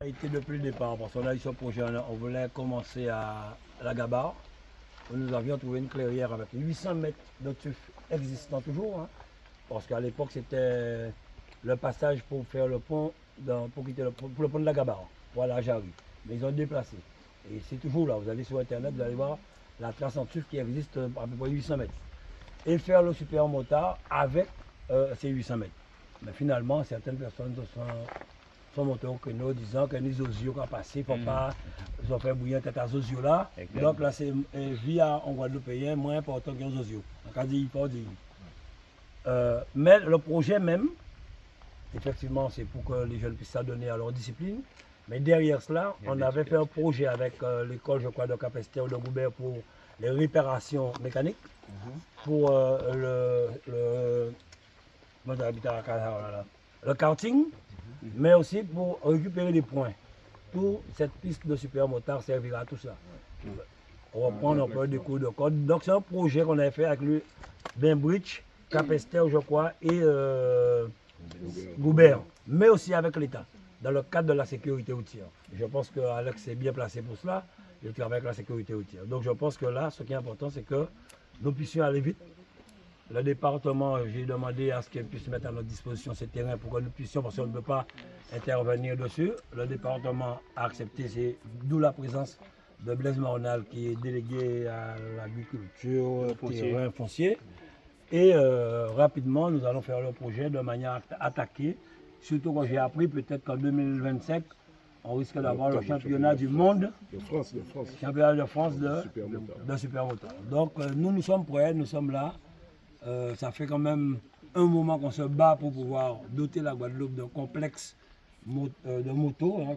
Ça a été depuis le départ, parce qu'on a eu ce projet, on voulait commencer à la Gabarre, où nous avions trouvé une clairière avec 800 mètres de tuf existant toujours, hein, parce qu'à l'époque c'était le passage pour faire le pont, pour quitter pour le pont de la Gabarre, voilà Jarry. Mais ils ont déplacé. Et c'est toujours là, vous allez sur internet, vous allez voir la trace en tuf qui existe à peu près 800 mètres. Et faire le super motard avec ces 800 mètres. Mais finalement, certaines personnes sont montées au créneau disant que les osios qui ont passé, il ne faut pas, ils ont fait bouillir tête à osios là. Donc là, c'est via en Guadeloupéen moins important qu'un osios. Donc, on dit, il faut dire. Mais le projet même, effectivement, c'est pour que les jeunes puissent s'adonner à leur discipline. Mais derrière cela, on avait fait un projet avec l'école, je crois, de Capester ou de Goubert pour les réparations mécaniques, pour le karting, mais aussi pour récupérer des points. Toute cette piste de super motard servira à tout ça. On va prendre un peu des cours de code. Donc c'est un projet qu'on avait fait avec le Bainbridge, Capester, je crois, et Goubert, mais aussi avec l'État, dans le cadre de la sécurité routière. Je pense qu'Alex est bien placé pour cela, il travaille avec la sécurité routière. Donc je pense que là, ce qui est important, c'est que nous puissions aller vite. Le département, j'ai demandé à ce qu'il puisse mettre à notre disposition ces terrains pour que nous puissions, parce qu'on ne peut pas intervenir dessus. Le département a accepté, c'est d'où la présence de Blaise Mornal qui est délégué à l'agriculture, terrain foncier. Et rapidement, nous allons faire le projet de manière attaquée. Surtout quand j'ai appris peut-être qu'en 2025, on risque d'avoir le championnat du monde, championnat de France de super motard. Donc nous sommes prêts, nous sommes là. Ça fait quand même un moment qu'on se bat pour pouvoir doter la Guadeloupe d'un complexe de motos, hein,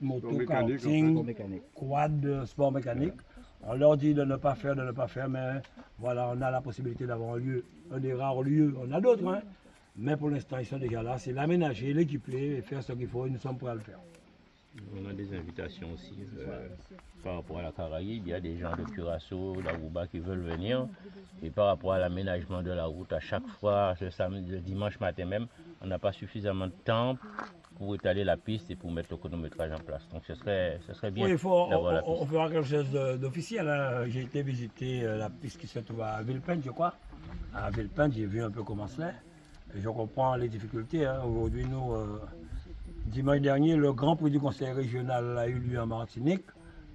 moto, karting, quad, sport mécanique. On leur dit de ne pas faire, mais voilà, on a la possibilité d'avoir un lieu, un des rares lieux, on a d'autres, hein, mais pour l'instant ils sont déjà là, c'est l'aménager, l'équiper et faire ce qu'il faut et nous sommes prêts à le faire. On a des invitations aussi par rapport à la Caraïbe. Il y a des gens de Curaçao, d'Aruba qui veulent venir. Et par rapport à l'aménagement de la route, à chaque fois, le dimanche matin même, on n'a pas suffisamment de temps pour étaler la piste et pour mettre le chronométrage en place. Donc ce serait bien d'avoir la piste. On fera quelque chose d'officiel. Hein. J'ai été visiter la piste qui se trouve à Villepinte, je crois. À Villepinte, j'ai vu un peu comment c'est. Je comprends les difficultés. Hein. Aujourd'hui, nous... dimanche dernier, le Grand Prix du Conseil régional a eu lieu en Martinique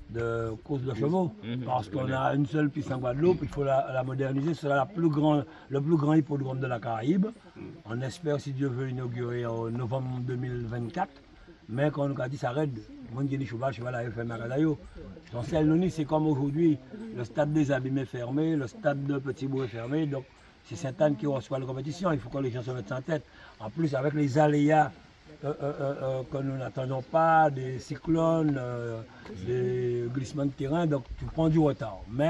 de course de chevaux. Parce qu'on a une seule piste en Guadeloupe, il faut la moderniser. Ce sera le plus grand hippodrome de la Caraïbe. On espère, si Dieu veut, inaugurer en novembre 2024. Mais quand on nous a dit ça raide, mon Guinée cheval a fait Maradayo. Donc c'est comme aujourd'hui, le stade des Abîmés est fermé, le stade de Petit-Bourg est fermé. Donc c'est Sainte-Anne qui reçoit la compétition. Il faut que les gens se mettent en tête. En plus, avec les aléas que nous n'attendons pas, des cyclones, des glissements de terrain, donc tu prends du retard. Mais